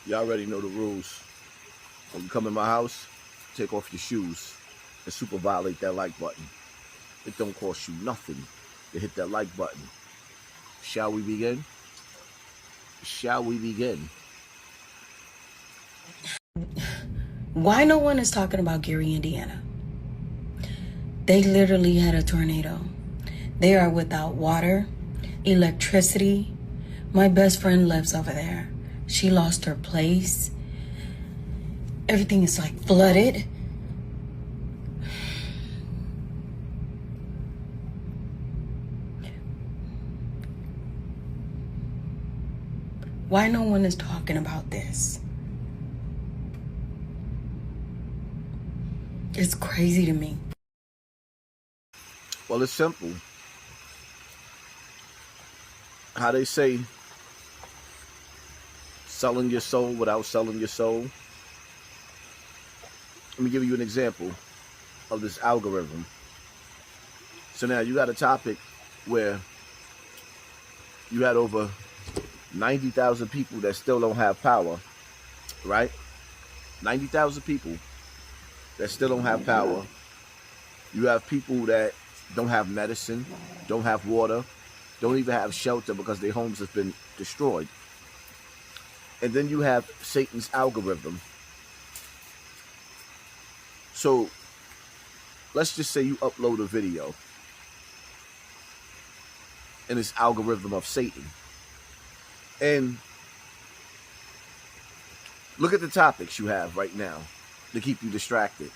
You already know the rules. When you come in my house, take off your shoes and super violate that like button. It don't cost you nothing to hit that like button. Shall we begin? Shall we begin? Why no one is talking about Gary, Indiana? They literally had a tornado. They are without water, electricity. My best friend lives over there. She lost her place. Everything is like flooded. Why no one is talking about this? It's crazy to me. Well, it's simple. How they say, selling your soul without selling your soul. Let me give you an example of this algorithm. So now you got a topic where you had over 90,000 people that still don't have power, right? 90,000 people that still don't have power. You have people that don't have medicine, don't have water, don't even have shelter because their homes have been destroyed. And then you have Satan's algorithm. So let's just say you upload a video in this algorithm of Satan. And look at the topics you have right now to keep you distracted.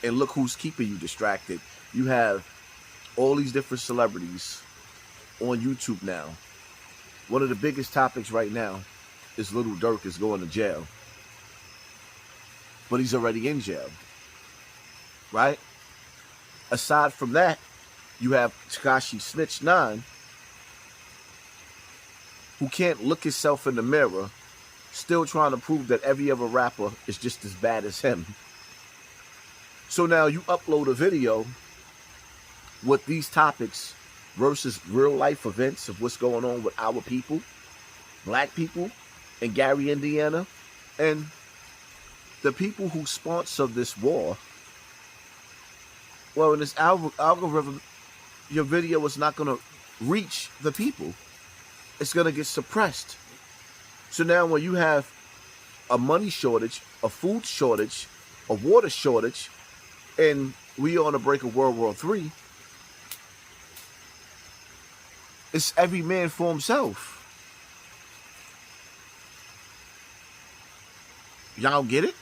And look who's keeping you distracted. You have all these different celebrities on YouTube now. One of the biggest topics right now is Little Durk is going to jail. But he's already in jail. Right? Aside from that, you have Tekashi Snitch 9, who can't look himself in the mirror, still trying to prove that every other rapper is just as bad as him. So now you upload a video with these topics versus real life events of what's going on with our people, black people in Gary, Indiana, and the people who sponsor this war. Well, in this algorithm, your video is not going to reach the people. It's going to get suppressed. So now when you have a money shortage, a food shortage, a water shortage, and we on the brink of World War III, it's every man for himself. Y'all get it?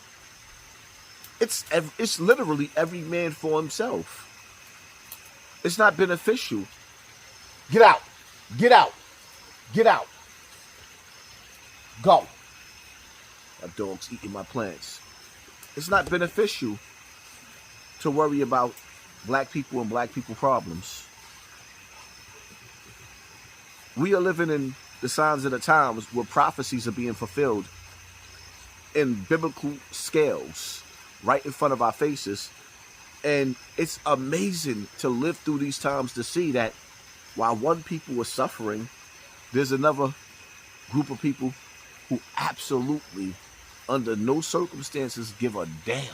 It's literally every man for himself. It's not beneficial. Get out. Get out. Get out. Go. That dog's eating my plants. It's not beneficial to worry about black people and black people problems. We are living in the signs of the times where prophecies are being fulfilled in biblical scales right in front of our faces. And it's amazing to live through these times to see that while one people is suffering, there's another group of people who absolutely, under no circumstances, give a damn.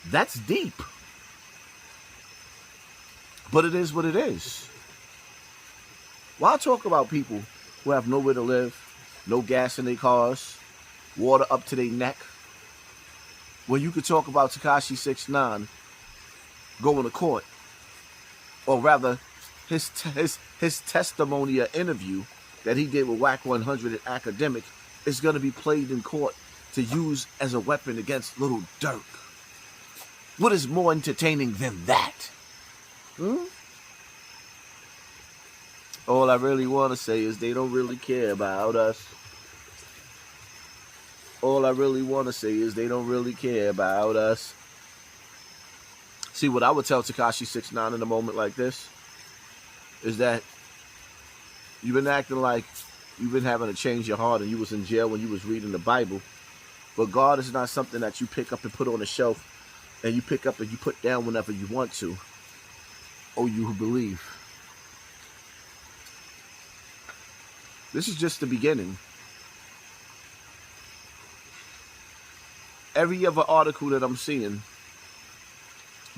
That's deep. But it is what it is. Why talk about people who have nowhere to live, no gas in their cars, water up to their neck, when you could talk about Tekashi 6ix9ine going to court, or rather his testimony or interview that he did with Whack 100 at Academic is going to be played in court to use as a weapon against Little Durk. What is more entertaining than that? All I really want to say is they don't really care about us. All I really want to say is they don't really care about us. See, what I would tell Tekashi 6ix9ine in a moment like this is that you've been acting like you've been having to change your heart and you was in jail when you was reading the Bible. But God is not something that you pick up and put on a shelf and you pick up and you put down whenever you want to. Oh, you who believe. This is just the beginning. Every other article that I'm seeing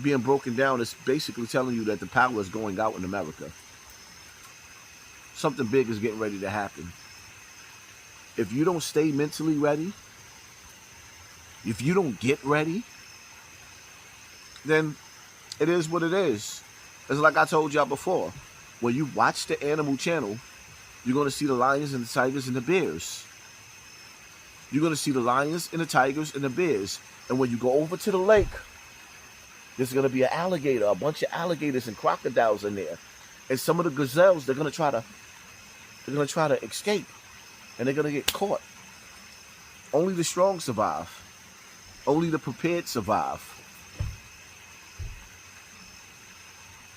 being broken down is basically telling you that the power is going out in America. Something big is getting ready to happen. If you don't stay mentally ready, if you don't get ready, then it is what it is. It's like I told y'all before. When you watch the Animal Channel, you're going to see the lions and the tigers and the bears. You're going to see the lions and the tigers and the bears. And when you go over to the lake, there's going to be an alligator, a bunch of alligators and crocodiles in there. And some of the gazelles, they're going to try to escape. And they're going to get caught. Only the strong survive. Only the prepared survive.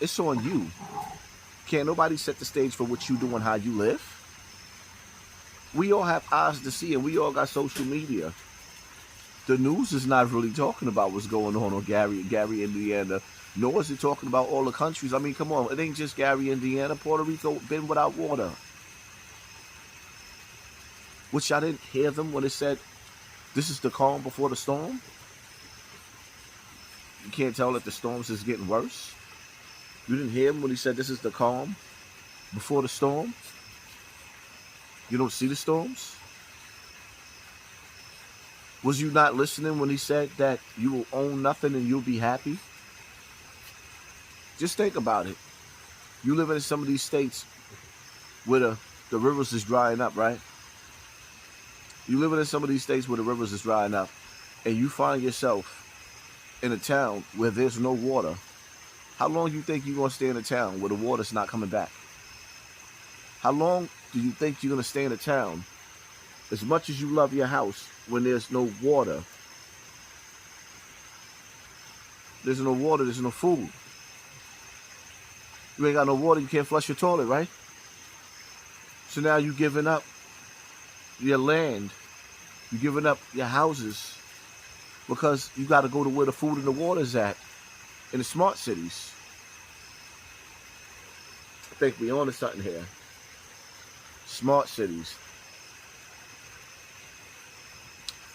It's on you. Can't nobody set the stage for what you do and how you live. We all have eyes to see, and we all got social media. The news is not really talking about what's going on Gary, Indiana, nor is it talking about all the countries. I mean, come on, it ain't just Gary, Indiana. Puerto Rico been without water. Which I didn't hear them when it said, this is the calm before the storm. You can't tell that the storms is getting worse. You didn't hear him when he said this is the calm before the storm? You don't see the storms? Was you not listening when he said that you will own nothing and you'll be happy? Just think about it. You live in some of these states where the rivers is drying up, right? You live in some of these states where the rivers is drying up, and you find yourself in a town where there's no water. How long do you think you're going to stay in a town where the water's not coming back? How long do you think you're going to stay in a town, as much as you love your house, when there's no water? There's no water, there's no food. You ain't got no water, you can't flush your toilet, right? So now you're giving up your land. You're giving up your houses because you got to go to where the food and the water is at. In the smart cities. I think we're on to something here. Smart cities.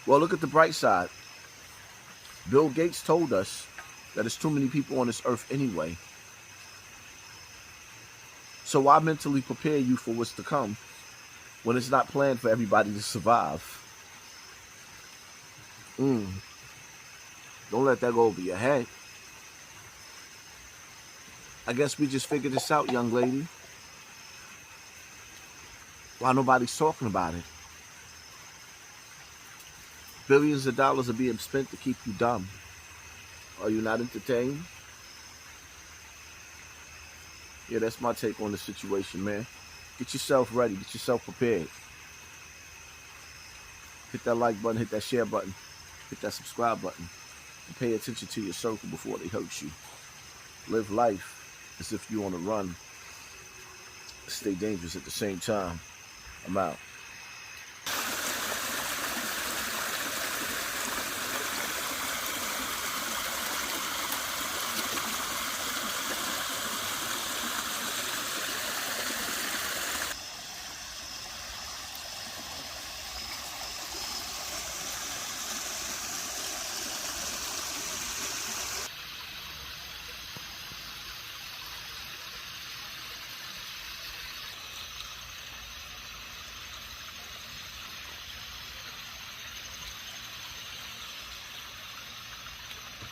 Well, look at the bright side. Bill Gates told us that there's too many people on this earth anyway. So why mentally prepare you for what's to come when it's not planned for everybody to survive? Don't let that go over your head. I guess we just figured this out, young lady. Why nobody's talking about it? Billions of dollars are being spent to keep you dumb. Are you not entertained? Yeah, that's my take on the situation, man. Get yourself ready. Get yourself prepared. Hit that like button. Hit that share button. Hit that subscribe button. And pay attention to your circle before they hurt you. Live life as if you're on a run. Stay dangerous at the same time. I'm out.